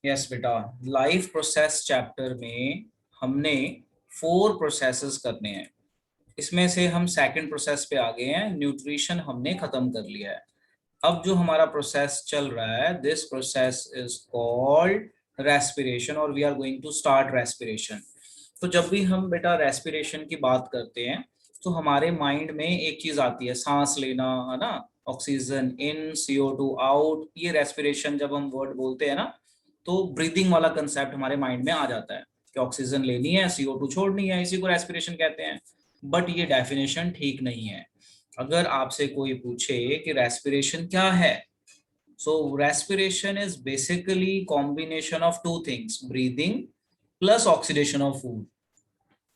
Yes बेटा, life process chapter में हमने 4 प्रोसेसेस करने हैं। इसमें से हम सेकंड प्रोसेस पे आ गए हैं, न्यूट्रिशन हमने खत्म कर लिया है। अब जो हमारा प्रोसेस चल रहा है, this process is called respiration और we are going to start respiration. तो जब भी हम बेटा रेस्पिरेशन की बात करते हैं तो हमारे माइंड में एक चीज आती है, सांस लेना, है ना। Oxygen in, CO2 out. ये रेस्पिरेशन जब हम वर्ड बोलते हैं ना, तो ब्रीदिंग वाला कंसेप्ट हमारे माइंड में आ जाता है कि ऑक्सीजन लेनी है, CO2 छोड़नी है, इसी को रेस्पिरेशन कहते हैं। बट ये डेफिनेशन ठीक नहीं है। अगर आपसे कोई पूछे कि रेस्पिरेशन क्या है, so respiration is basically combination of two things, breathing plus oxidation of food.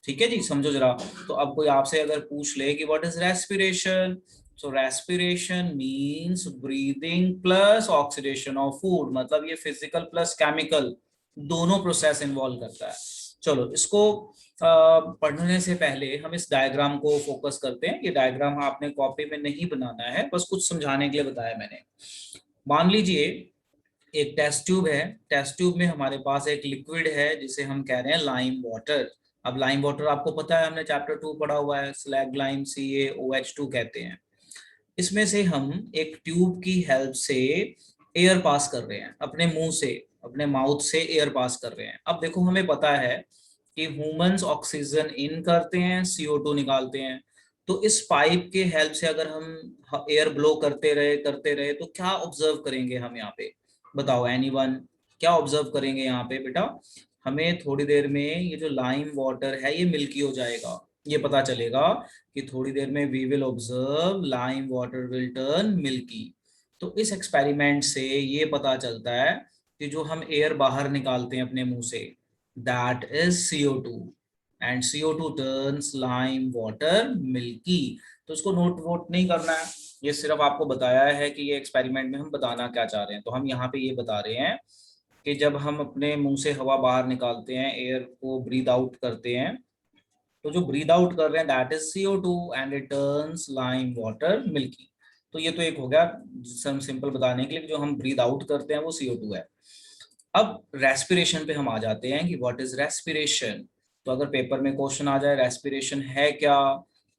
ठीक है जी, समझो जरा। तो अब कोई आपसे अगर पूछ ले कि what is respiration, so respiration means breathing plus oxidation of food, मतलब ये फिजिकल प्लस केमिकल दोनों प्रोसेस इन्वॉल्व करता है। चलो इसको पढ़ने से पहले हम इस डायग्राम को फोकस करते हैं। ये डायग्राम आपने कॉपी में नहीं बनाना है, बस कुछ समझाने के लिए बताया मैंने। मान लीजिए एक टेस्ट ट्यूब है। टेस्ट ट्यूब में हमारे पास एक लिक्विड है जिसे हम कह रहे हैं लाइम वाटर। अब लाइम वाटर आपको पता है, हमने चैप्टर 2 पढ़ा हुआ है, स्लैग लाइम CaOH2 कहते हैं। इसमें से हम एक ट्यूब की हेल्प से एयर पास कर रहे हैं, अपने मुंह से, अपने माउथ से एयर पास कर रहे हैं। अब देखो हमें पता है कि ह्यूमंस ऑक्सीजन इन करते हैं, CO2 निकालते हैं। तो इस पाइप के हेल्प से अगर हम एयर ब्लो करते रहे तो क्या ऑब्जर्व करेंगे हम यहाँ पे? बताओ एनीवन, क्या ऑब्जर्व करेंगे यहाँ पे बेटा? हमें थोड़ी देर में ये जो लाइम वाटर है ये मिल्की हो जाएगा। ये पता चलेगा कि थोड़ी देर में we will observe lime water will turn milky. तो इस एक्सपेरिमेंट से ये पता चलता है कि जो हम एयर बाहर निकालते हैं अपने मुंह से, that is CO2 and CO2 turns lime water milky. तो इसको नोट वोट नहीं करना है, ये सिर्फ आपको बताया है कि ये एक्सपेरिमेंट में हम बताना क्या चाह रहे हैं। तो हम यहाँ पे ये बता रहे हैं कि जब हम अपने मुंह से हवा बाहर निकालते हैं, एयर को ब्रीद आउट करते हैं, तो जो ब्रीद आउट कर रहे हैं that is CO2 and it turns lime water milky. तो ये तो एक हो गया सिंपल बताने के लिए, जो हम ब्रीद आउट करते हैं वो CO2 है। अब रेस्पिरेशन पे हम आ जाते हैं कि व्हाट इज रेस्पिरेशन। तो अगर पेपर में क्वेश्चन आ जाए रेस्पिरेशन है क्या,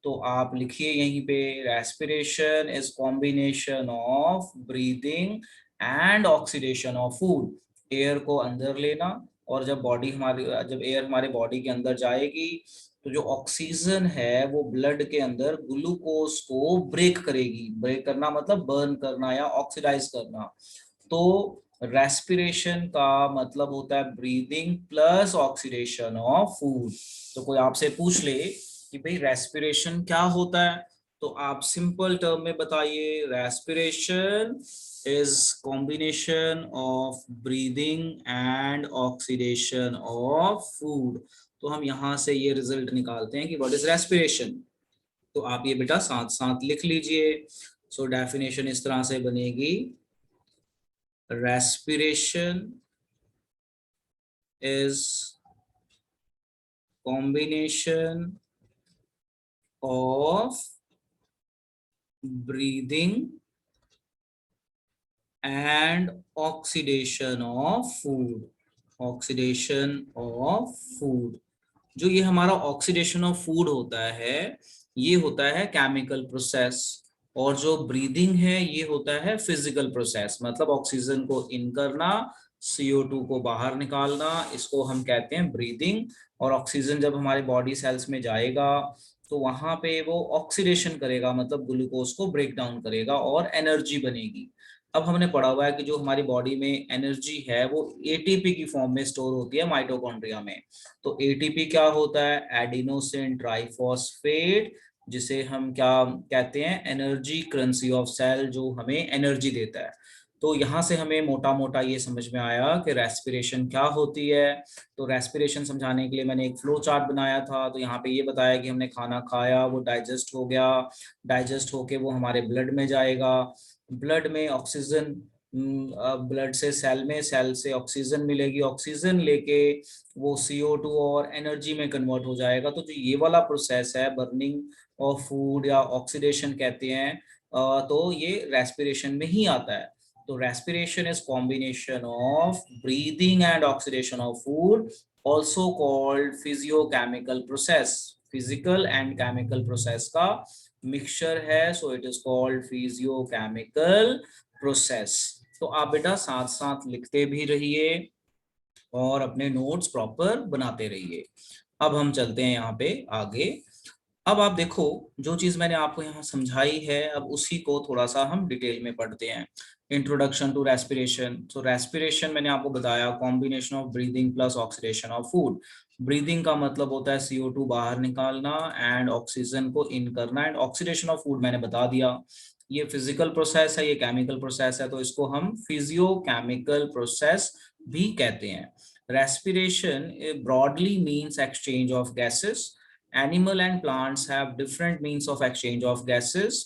तो आप लिखिए यहीं पे, respiration is combination of breathing and oxidation of food. Air को अंदर लेना, और जब एयर हमारे बॉडी के अंदर जाएगी तो जो ऑक्सीजन है वो ब्लड के अंदर ग्लूकोज को ब्रेक करेगी। ब्रेक करना मतलब बर्न करना या ऑक्सीडाइज करना। तो रेस्पिरेशन का मतलब होता है breathing plus oxidation of food. तो कोई आपसे पूछ ले कि भाई रेस्पिरेशन क्या होता है, तो आप सिंपल टर्म में बताइए, respiration is combination of breathing and oxidation of food. तो हम यहां से ये रिजल्ट निकालते हैं कि व्हाट इज रेस्पिरेशन। तो आप ये बेटा साथ साथ लिख लीजिए। सो डेफिनेशन इस तरह से बनेगी, respiration is combination of breathing and oxidation of food। oxidation of food, जो ये हमारा ऑक्सीडेशन ऑफ फूड होता है ये होता है केमिकल प्रोसेस, और जो ब्रीदिंग है ये होता है फिजिकल प्रोसेस, मतलब ऑक्सीजन को इन करना, CO2 को बाहर निकालना, इसको हम कहते हैं ब्रीदिंग। और ऑक्सीजन जब हमारे बॉडी सेल्स में जाएगा तो वहां पे वो ऑक्सीडेशन करेगा, मतलब ग्लूकोज को ब्रेक डाउन करेगा और एनर्जी बनेगी। अब हमने पढ़ा हुआ है कि जो हमारी बॉडी में एनर्जी है वो ATP की फॉर्म में स्टोर होती है माइटोकॉन्ड्रिया में। तो ATP क्या होता है? एडिनोसिन ट्राइफॉस्फेट, जिसे हम क्या कहते हैं? एनर्जी करेंसी ऑफ सेल, जो हमें एनर्जी देता है। तो यहाँ से हमें मोटा मोटा ये समझ में आया कि रेस्पिरेशन क्या होती है। तो रेस्पिरेशन समझाने के लिए मैंने एक फ्लो चार्ट बनाया था। तो यहाँ पे ये बताया कि हमने खाना खाया, वो डाइजेस्ट हो गया, डाइजेस्ट होके वो हमारे ब्लड में जाएगा, ब्लड में ऑक्सीजन, ब्लड से सेल में, सेल से ऑक्सीजन मिलेगी, ऑक्सीजन लेके वो CO2 और एनर्जी में कन्वर्ट हो जाएगा। तो जो ये वाला प्रोसेस है बर्निंग ऑफ फूड या ऑक्सीडेशन कहते हैं, तो ये रेस्पिरेशन में ही आता है। तो respiration is combination of breathing and oxidation of food, also called physiochemical process. Physical and chemical process का mixture है, so it is called physiochemical process. तो आप बेटा साथ साथ लिखते भी रहिए और अपने नोट्स प्रॉपर बनाते रहिए। अब हम चलते हैं यहाँ पे आगे। अब आप देखो, जो चीज मैंने आपको यहाँ समझाई है, अब उसी को थोड़ा सा हम डिटेल में पढ़ते हैं। Introduction to respiration. तो रेस्पिरेशन मैंने आपको बताया combination of breathing plus oxidation of food. Breathing का मतलब होता है CO2 बाहर निकालना एंड ऑक्सीजन को इन करना, एंड ऑक्सीडेशन ऑफ फूड मैंने बता दिया। ये फिजिकल प्रोसेस है, ये केमिकल प्रोसेस है, तो इसको हम फिजियोकेमिकल प्रोसेस भी कहते हैं। Respiration broadly means exchange of gases. Animal and plants have different means of exchange of gases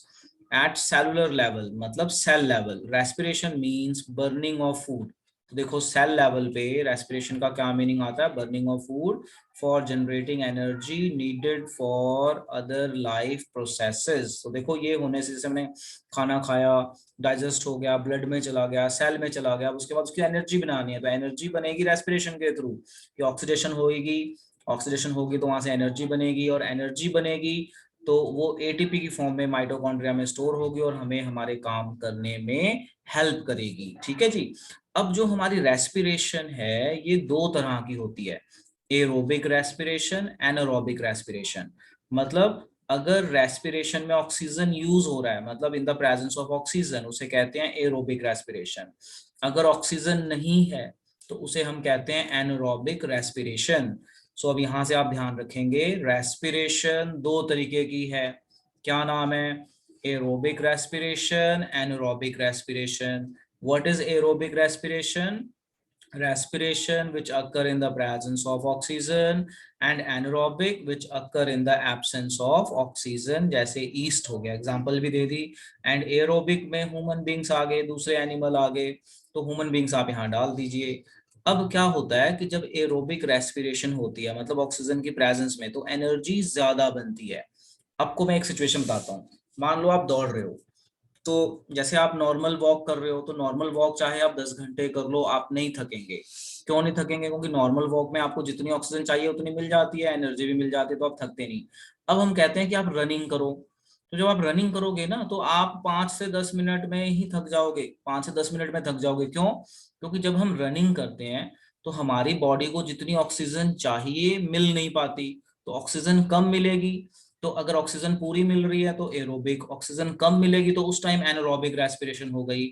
at cellular level, मतलब cell level. Respiration means burning of food. तो देखो सेल लेवल पे रेस्पिरेशन का क्या meaning आता है, burning of food for generating energy needed for other life processes. तो देखो ये होने से, जैसे हमने खाना खाया, डाइजेस्ट हो गया, ब्लड में चला गया, सेल में चला गया, उसके बाद उसकी एनर्जी बनानी है, तो एनर्जी बनेगी रेस्पिरेशन के थ्रू। ये ऑक्सीडेशन होगी, ऑक्सीडेशन होगी तो वहां से एनर्जी बनेगी, और एनर्जी बनेगी तो वो एटीपी की फॉर्म में माइटोकॉन्ड्रिया में स्टोर होगी और हमें हमारे काम करने में हेल्प करेगी। ठीक है जी। अब जो हमारी रेस्पिरेशन है ये दो तरह की होती है, एरोबिक रेस्पिरेशन, एनारोबिक रेस्पिरेशन। मतलब अगर रेस्पिरेशन में ऑक्सीजन यूज हो रहा है, मतलब in the presence of oxygen, उसे कहते हैं एरोबिक रेस्पिरेशन। अगर ऑक्सीजन नहीं है तो उसे हम कहते हैं एनारोबिक रेस्पिरेशन। सो अब यहां से आप ध्यान रखेंगे, रेस्पिरेशन दो तरीके की है। क्या नाम है? Aerobic respiration, anaerobic respiration. What is aerobic respiration? Respiration which occur in the presence of oxygen, and anaerobic which occur in the absence of oxygen, जैसे ईस्ट हो गया, एग्जांपल भी दे दी। एंड एरोबिक में ह्यूमन बींग्स आ गए, दूसरे animal आ गए, तो human beings आप यहाँ डाल दीजिए। अब क्या होता है कि जब एरोबिक रेस्पिरेशन होती है, मतलब ऑक्सीजन की प्रेजेंस में, तो एनर्जी ज्यादा बनती है। आपको मैं एक सिचुएशन बताता हूँ। मान लो आप दौड़ रहे हो, तो जैसे आप नॉर्मल वॉक कर रहे हो, तो नॉर्मल वॉक चाहे आप 10 घंटे कर लो, आप नहीं थकेंगे। क्यों नहीं थकेंगे? क्योंकि नॉर्मल वॉक में आपको जितनी ऑक्सीजन चाहिए उतनी मिल जाती है, एनर्जी भी मिल जाती है, तो आप थकते नहीं। अब हम कहते हैं कि आप रनिंग करो, तो जब आप रनिंग करोगे ना, तो आप 5 से 10 मिनट में ही थक जाओगे, 5 से 10 मिनट में थक जाओगे। क्यों? क्योंकि जब हम रनिंग करते हैं तो हमारी बॉडी को जितनी ऑक्सीजन चाहिए मिल नहीं पाती, तो ऑक्सीजन कम मिलेगी। तो अगर ऑक्सीजन पूरी मिल रही है तो एरोबिक, ऑक्सीजन कम मिलेगी तो उस टाइम एनारोबिक रेस्पिरेशन हो गई।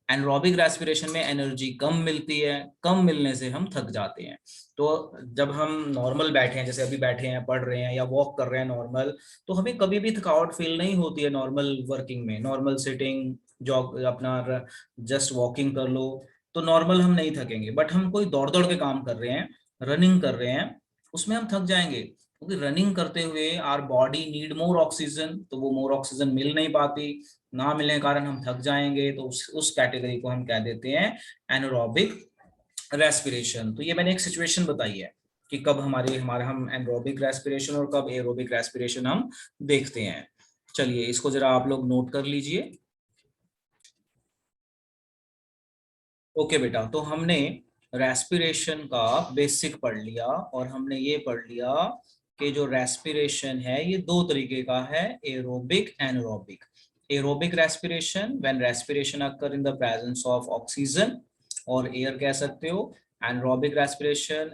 एनारोबिक रेस्पिरेशन में एनर्जी कम मिलती है, कम मिलने से हम थक जाते हैं। तो जब हम नॉर्मल बैठे हैं, जैसे अभी बैठे हैं, पढ़ रहे हैं या वॉक कर रहे हैं नॉर्मल, तो हमें कभी भी थकावट फील नहीं होती है। नॉर्मल वर्किंग में, नॉर्मल सिटिंग, जॉग, अपना जस्ट वॉकिंग कर लो, तो नॉर्मल हम नहीं थकेंगे। बट हम कोई दौड़ दौड़ के काम कर रहे हैं, रनिंग कर रहे हैं, उसमें हम थक जाएंगे, क्योंकि रनिंग करते हुए our body need more oxygen, तो वो मोर ऑक्सीजन मिल नहीं पाती, ना मिलने के कारण हम थक जाएंगे। तो उस कैटेगरी को हम कह देते हैं एनारोबिक रेस्पिरेशन। तो ये मैंने एक सिचुएशन बताई है कि कब हमारा हम एनारोबिक रेस्पिरेशन और कब एरोबिक रेस्पिरेशन हम देखते हैं। चलिए इसको जरा आप लोग नोट कर लीजिए। ओके बेटा, तो हमने रेस्पिरेशन का बेसिक पढ़ लिया, और हमने ये पढ़ लिया कि जो रेस्पिरेशन है ये दो तरीके का है, aerobic, anaerobic. Aerobic respiration when respiration occur in the presence of oxygen और एयर कह सकते हो। Anaerobic respiration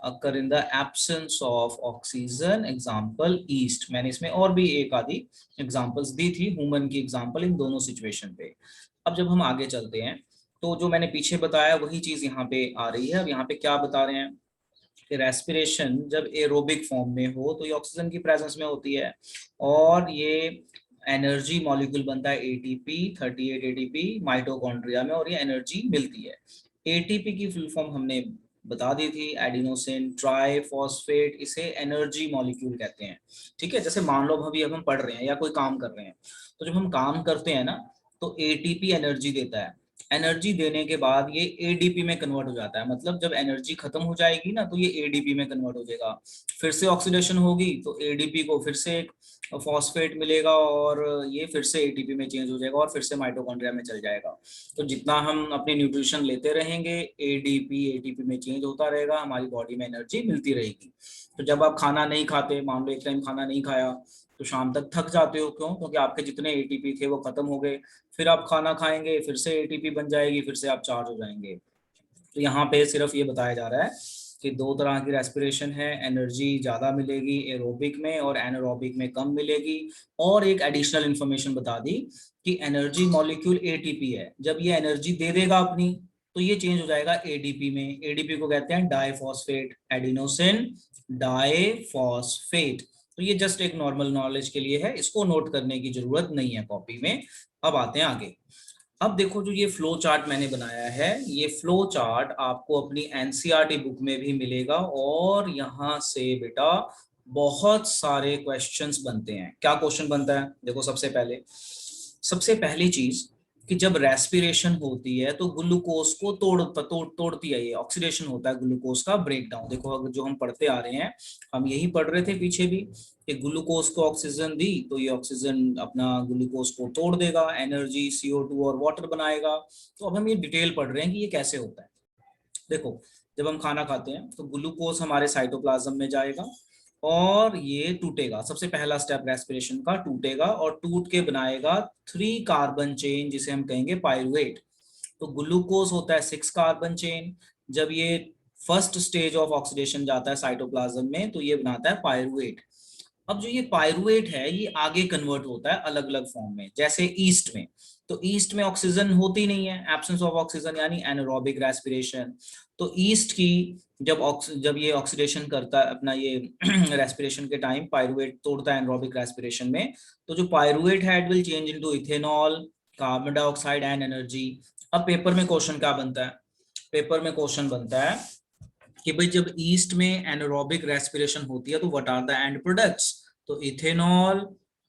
occur in the absence of oxygen, example east. मैंने इसमें और भी एक आधी एग्जांपल्स दी थी, ह्यूमन की एग्जांपल इन दोनों सिचुएशन पे। अब जब हम आगे चलते हैं, तो जो मैंने पीछे बताया वही चीज यहाँ पे आ रही है। अब यहाँ पे क्या बता रहे हैं कि रेस्पिरेशन जब एरोबिक फॉर्म में हो तो ये ऑक्सीजन की प्रेजेंस में होती है, और ये एनर्जी मॉलिक्यूल बनता है एटीपी, 38 एटीपी माइटोकॉन्ड्रिया में, और ये एनर्जी मिलती है। एटीपी की फुल फॉर्म हमने बता दी थी, एडिनोसिन ट्राइफॉस्फेट, इसे एनर्जी मॉलिक्यूल कहते हैं। ठीक है, जैसे मान लो अभी हम पढ़ रहे हैं या कोई काम कर रहे हैं, तो जब हम काम करते हैं ना, तो एटीपी एनर्जी देता है, एनर्जी देने के बाद ये एडीपी में कन्वर्ट हो जाता है, मतलब जब एनर्जी खत्म हो जाएगी ना तो ये एडीपी में कन्वर्ट हो जाएगा, फिर से ऑक्सीडेशन होगी तो एडीपी को फिर से एक फॉस्फेट मिलेगा और ये फिर से एटीपी में चेंज हो जाएगा और फिर से माइटोकॉन्ड्रिया में चल जाएगा। तो जितना हम अपनी न्यूट्रिशन लेते रहेंगे एडीपी एटीपी में चेंज होता रहेगा, हमारी बॉडी में एनर्जी मिलती रहेगी। तो जब आप खाना नहीं खाते, मान लो एक टाइम खाना नहीं खाया तो शाम तक थक जाते हो, क्यों? क्योंकि आपके जितने एटीपी थे वो खत्म हो गए, फिर आप खाना खाएंगे फिर से एटीपी बन जाएगी, फिर से आप चार्ज हो जाएंगे। तो यहाँ पे सिर्फ ये बताया जा रहा है कि दो तरह की रेस्पिरेशन है, एनर्जी ज्यादा मिलेगी एरोबिक में और एनारोबिक में कम मिलेगी। और एक एडिशनल इंफॉर्मेशन बता दी कि एनर्जी मॉलिक्यूल एटीपी है, जब ये एनर्जी दे देगा अपनी तो ये चेंज हो जाएगा एडीपी में। एडीपी को कहते हैं डाइफॉस्फेट, एडिनोसिन डाइफॉस्फेट। तो ये जस्ट एक नॉर्मल नॉलेज के लिए है, इसको नोट करने की जरूरत नहीं है कॉपी में। अब आते हैं आगे। अब देखो जो ये फ्लो चार्ट मैंने बनाया है, ये फ्लो चार्ट आपको अपनी एनसीईआरटी बुक में भी मिलेगा और यहाँ से बेटा बहुत सारे क्वेश्चंस बनते हैं। क्या क्वेश्चन बनता है? देखो सबसे पहली चीज कि जब रेस्पिरेशन होती है तो ग्लूकोज को तोड़ती है, ये ऑक्सीडेशन होता है, ग्लूकोज का ब्रेकडाउन। देखो अगर जो हम पढ़ते आ रहे हैं, हम यही पढ़ रहे थे पीछे भी कि ग्लूकोज को ऑक्सीजन दी तो ये ऑक्सीजन अपना ग्लूकोज को तोड़ देगा, एनर्जी CO2 और वाटर बनाएगा। तो अब हम ये डिटेल पढ़ रहे हैं कि ये कैसे होता है। देखो जब हम खाना खाते हैं तो ग्लूकोज हमारे साइटोप्लाज्म में जाएगा और ये टूटेगा, सबसे पहला स्टेप रेस्पिरेशन का, टूटेगा और टूट के बनाएगा 3 कार्बन चेन जिसे हम कहेंगे पायरुवेट। तो ग्लूकोज होता है 6 कार्बन चेन, जब ये फर्स्ट स्टेज ऑफ ऑक्सीडेशन जाता है साइटोप्लाज्म में तो ये बनाता है पायरुवेट। अब जो ये पायरुवेट है ये आगे कन्वर्ट होता है अलग अलग फॉर्म में, जैसे ईस्ट में। तो ईस्ट में ऑक्सीजन होती नहीं है, एब्सेंस ऑफ ऑक्सीजन यानी एनारोबिक रेस्पिरेशन। तो ईस्ट की जब ये ऑक्सीडेशन करता है अपना ये रेस्पिरेशन के टाइम पायरुवेट तोड़ता है एनारोबिक रेस्पिरेशन में, तो जो पायरुवेट है it will change into ethanol, carbon dioxide and energy. अब पेपर में क्वेश्चन क्या बनता है? पेपर में क्वेश्चन बनता है कि भाई जब ईस्ट में एनारोबिक रेस्पिरेशन होती है तो what are the end products? तो ethanol,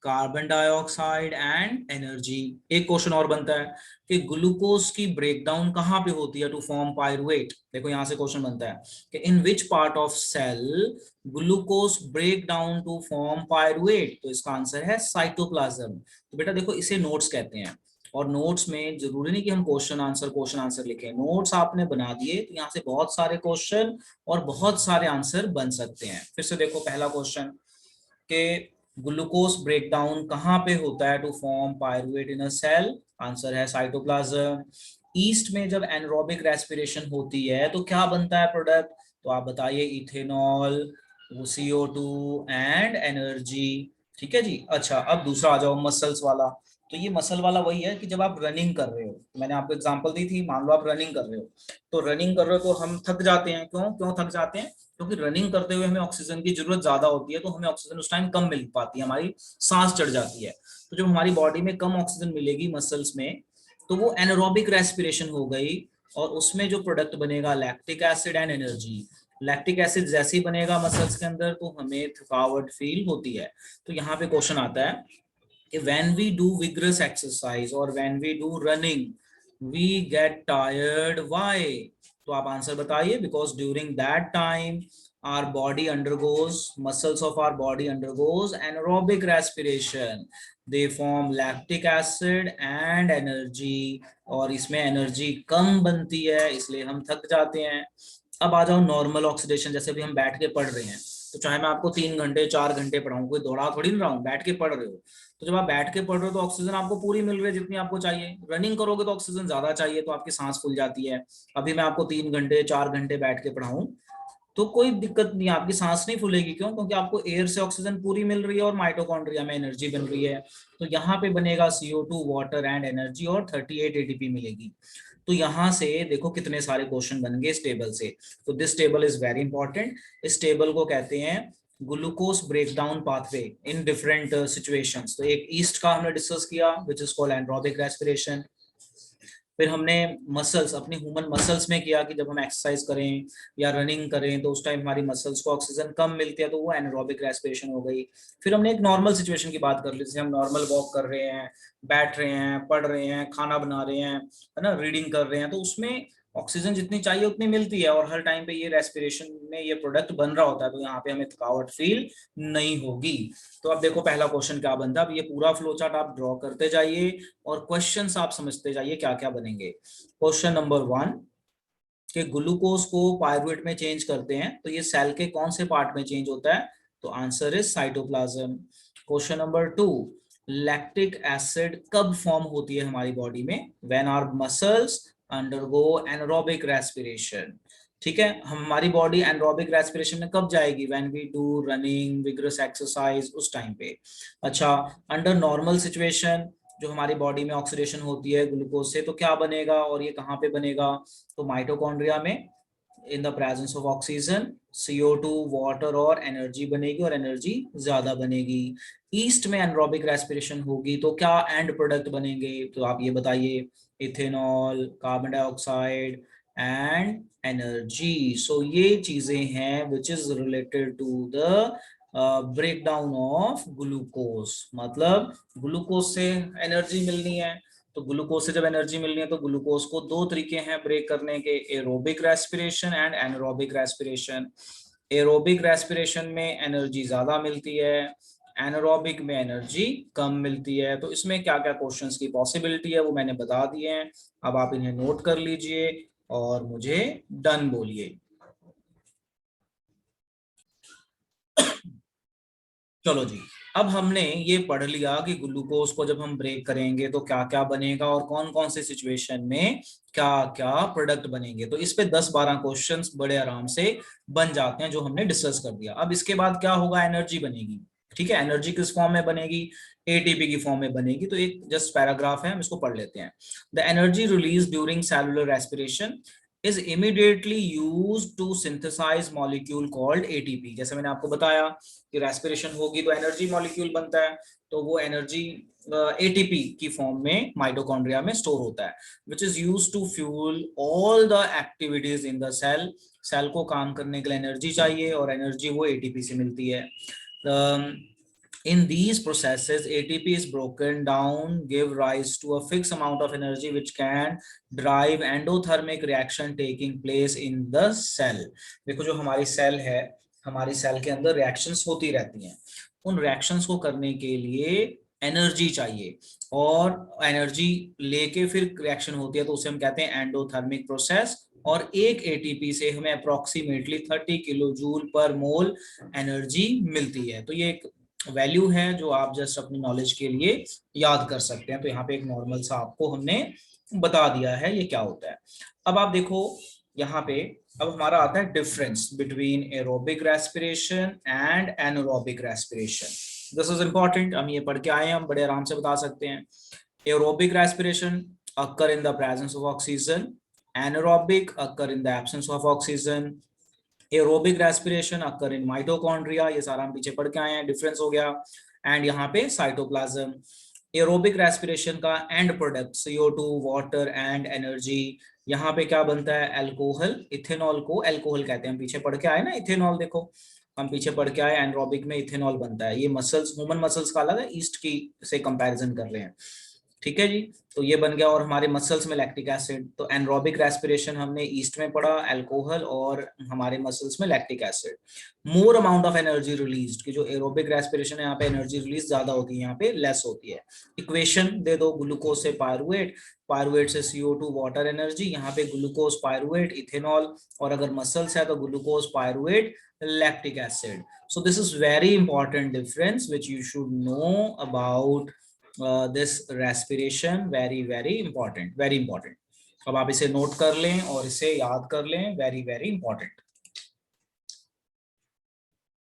carbon dioxide and energy. एक क्वेश्चन और बनता है कि ग्लूकोज की ब्रेकडाउन कहाँ पे होती है टू फॉर्म पायरुवेट? देखो यहां से क्वेश्चन बनता है कि in which part of cell glucose break down to form pyruvate? तो इसका आंसर है साइटोप्लाज्म। तो बेटा देखो इसे नोट्स कहते हैं, और नोट्स में जरूरी नहीं कि हम क्वेश्चन आंसर लिखें, नोट्स आपने बना दिए तो यहाँ से बहुत सारे क्वेश्चन और बहुत सारे आंसर बन सकते हैं। फिर से देखो पहला क्वेश्चन के ग्लूकोज ब्रेकडाउन कहाँ पे होता है to form pyruvate in a cell? Answer है साइटोप्लाज्म। ईस्ट में जब एनारोबिक रेस्पिरेशन होती है तो क्या बनता है प्रोडक्ट? तो आप बताइए इथेनॉल, CO2 एंड एनर्जी। ठीक है जी। अच्छा अब दूसरा आ जाओ मसल्स वाला। तो ये मसल वाला वही है कि जब आप रनिंग कर रहे हो, मैंने आपको एग्जांपल दी थी, मान लो आप रनिंग कर रहे हो, तो रनिंग कर रहे हो तो हम थक जाते हैं। क्यों थक जाते हैं? क्योंकि रनिंग करते हुए हमें ऑक्सीजन की जरूरत ज्यादा होती है, तो हमें ऑक्सीजन उस टाइम कम मिल पाती है, हमारी सांस चढ़ जाती है। तो जब हमारी बॉडी में कम ऑक्सीजन मिलेगी मसल्स में तो वो एनारोबिक रेस्पिरेशन हो गई, और उसमें जो प्रोडक्ट बनेगा lactic acid and energy. Lactic acid जैसे ही बनेगा मसल्स के अंदर तो हमें थकावट फील होती है। तो यहाँ पे क्वेश्चन आता है कि when we do vigorous exercise or when we do running we get tired, why? तो आप आंसर बताइए। because during that time our body undergoes, muscles of our body undergoes anaerobic respiration, they form lactic acid and energy, और इसमें energy कम बनती है इसलिए हम थक जाते हैं। अब आ जाओ नॉर्मल ऑक्सीडेशन, जैसे भी हम बैठ के पढ़ रहे हैं, तो चाहे मैं आपको 3 घंटे 4 घंटे पढ़ाऊं, कोई दौड़ा थोड़ी नहीं रहा हूं, बैठ के पढ़ रहे हो। तो जब आप बैठ के पढ़ रहे हो तो ऑक्सीजन आपको पूरी मिल रही है जितनी आपको चाहिए। रनिंग करोगे तो ऑक्सीजन ज्यादा चाहिए तो आपकी सांस फूल जाती है। अभी मैं आपको 3 घंटे 4 घंटे बैठ के पढ़ाऊं तो कोई दिक्कत नहीं, आपकी सांस नहीं फूलेगी। क्यों? क्योंकि आपको एयर से ऑक्सीजन पूरी मिल रही है और माइटोकॉन्ड्रिया में एनर्जी बन रही है। तो यहाँ पे बनेगा CO2, वाटर एंड एनर्जी, और 38 ATP मिलेगी। तो यहाँ से देखो कितने सारे क्वेश्चन बन गए इस टेबल से। तो this table is very important. इस टेबल को कहते हैं glucose breakdown pathway in different situations. तो एक ईस्ट का हमने डिस्कस किया which is called anaerobic respiration, फिर हमने मसल्स, अपनी ह्यूमन मसल्स में किया कि जब हम एक्सरसाइज करें या रनिंग करें तो उस टाइम हमारी मसल्स को ऑक्सीजन कम मिलती है, तो वो एनारोबिक रेस्पिरेशन हो गई। फिर हमने एक नॉर्मल सिचुएशन की बात कर ली, जैसे हम नॉर्मल वॉक कर रहे हैं, बैठ रहे हैं, पढ़ रहे हैं, खाना बना रहे हैं, है ना, रीडिंग कर रहे हैं, तो उसमें ऑक्सीजन जितनी चाहिए उतनी मिलती है और हर टाइम पे ये रेस्पिरेशन में ये प्रोडक्ट बन रहा होता है, तो यहाँ पे हमें थकावट फील नहीं होगी। तो अब देखो पहला क्वेश्चन क्या बनता है, अब ये पूरा फ्लो चार्ट आप ड्रॉ करते जाइए और क्वेश्चंस आप समझते जाइए क्या क्या बनेंगे। क्वेश्चन नंबर 1 कि ग्लूकोज को पायरुवेट में चेंज करते हैं तो ये सेल के कौन से पार्ट में चेंज होता है, तो answer is cytoplasm. Question number 2, lactic acid कब फॉर्म होती है हमारी बॉडी में, when our muscles undergo anaerobic respiration. ठीक है, हमारी बॉडी एनारोबिक रेस्पिरेशन में कब जाएगी, when we do running, vigorous exercise, उस टाइम पे। अच्छा, अंडर नॉर्मल सिचुएशन जो हमारी बॉडी में ऑक्सीडेशन होती है ग्लूकोज से, तो क्या बनेगा और ये कहाँ पे बनेगा, तो माइटोकॉन्ड्रिया में, in the presence of oxygen, CO2, water और एनर्जी बनेगी और एनर्जी ज्यादा बनेगी। ईस्ट में एनरोबिक रेस्पिरेशन होगी तो क्या एंड प्रोडक्ट बनेंगे, तो आप ये बताइए, ethanol, carbon dioxide and energy. So ये चीजें हैं which is related to the break down of glucose. मतलब ग्लूकोज से एनर्जी मिलनी है, तो ग्लूकोज से जब एनर्जी मिलनी है तो ग्लूकोज को दो तरीके हैं ब्रेक करने के, aerobic respiration and anaerobic respiration. Aerobic respiration में एनर्जी ज्यादा मिलती है, एनारोबिक में एनर्जी कम मिलती है। तो इसमें क्या क्या क्वेश्चंस की पॉसिबिलिटी है वो मैंने बता दिए हैं, अब आप इन्हें नोट कर लीजिए और मुझे डन बोलिए। चलो जी, अब हमने ये पढ़ लिया कि ग्लूकोज को जब हम ब्रेक करेंगे तो क्या क्या बनेगा और कौन कौन से सिचुएशन में क्या क्या प्रोडक्ट बनेंगे, तो इस पे 10-12 क्वेश्चंस बड़े आराम से बन जाते हैं जो हमने डिस्कस कर दिया। अब इसके बाद क्या होगा, एनर्जी बनेगी। ठीक है, एनर्जी किस फॉर्म में बनेगी, एटीपी की फॉर्म में बनेगी। तो एक जस्ट पैराग्राफ है, हम इसको पढ़ लेते हैं। The energy release during cellular respiration is immediately used to synthesize molecule called ATP। जैसे मैंने आपको बताया कि रेस्पिरेशन होगी तो एनर्जी मॉलिक्यूल बनता है, तो वो एनर्जी एटीपी की फॉर्म में माइटोकॉन्ड्रिया में स्टोर होता है, which is use to fuel all the activities in the cell. Cell को काम करने के लिए एनर्जी चाहिए और एनर्जी वो एटीपी से मिलती है। In these processes, ATP is broken down, give rise to a fixed amount of energy which can drive endothermic reaction taking place in the cell। देखो जो हमारी सेल है, हमारी सेल के अंदर रिएक्शंस होती रहती हैं, उन रिएक्शंस को करने के लिए एनर्जी चाहिए और एनर्जी लेके फिर रिएक्शन होती है, तो उसे हम कहते हैं एंडोथर्मिक प्रोसेस। और एक एटीपी से हमें अप्रोक्सीमेटली 30 किलो जूल पर मोल एनर्जी मिलती है। तो ये एक वैल्यू है जो आप जस्ट अपनी नॉलेज के लिए याद कर सकते हैं। तो यहाँ पे एक नॉर्मल सा आपको हमने बता दिया है ये क्या होता है। अब आप देखो यहाँ पे, अब हमारा आता है difference between aerobic respiration and anaerobic respiration. This is important, हम ये पढ़ के आए हैं, हम बड़े आराम से बता सकते हैं। Aerobic respiration occur in the presence of oxygen, anaerobic occur in the absence of oxygen, aerobic respiration occur in mitochondria, ये सारा हम पीछे पढ़ के आए हैं, डिफरेंस हो गया। एंड यहाँ पे साइटोप्लाज्म। एरोबिक रेस्पिरेशन का and product CO2, water and energy. यहाँ पे क्या बनता है, अल्कोहल, इथेनॉल को अल्कोहल कहते हैं, हम पीछे पढ़ के आए ना इथेनॉल, देखो हम पीछे पढ़ के आए, एनरोबिक में इथेनॉल बनता है। ये मसल्स, ह्यूमन मसल्स का अलग है, ईस्ट की से कंपैरिजन कर रहे हैं। ठीक है जी, तो ये बन गया। और हमारे मसल्स में लैक्टिक एसिड, तो एनरोबिक रेस्पिरेशन हमने ईस्ट में पढ़ा अल्कोहल, और हमारे मसल्स में lactic acid. More amount of energy release, की जो एरोबिक रेस्पिरेशन है यहाँ पे एनर्जी रिलीज ज्यादा होती है, यहाँ पे लेस होती है। इक्वेशन दे दो, ग्लूकोज से पायरुवेट, पायरुवेट से CO2 वाटर एनर्जी, यहाँ पे ग्लूकोज पायरुवेट इथेनॉल, और अगर मसल्स है तो glucose pyruvate lactic acid. So this is very important difference which you should know about this respiration, very very important, very important. अब आप इसे नोट कर लें और इसे याद कर लें, वेरी वेरी इंपॉर्टेंट।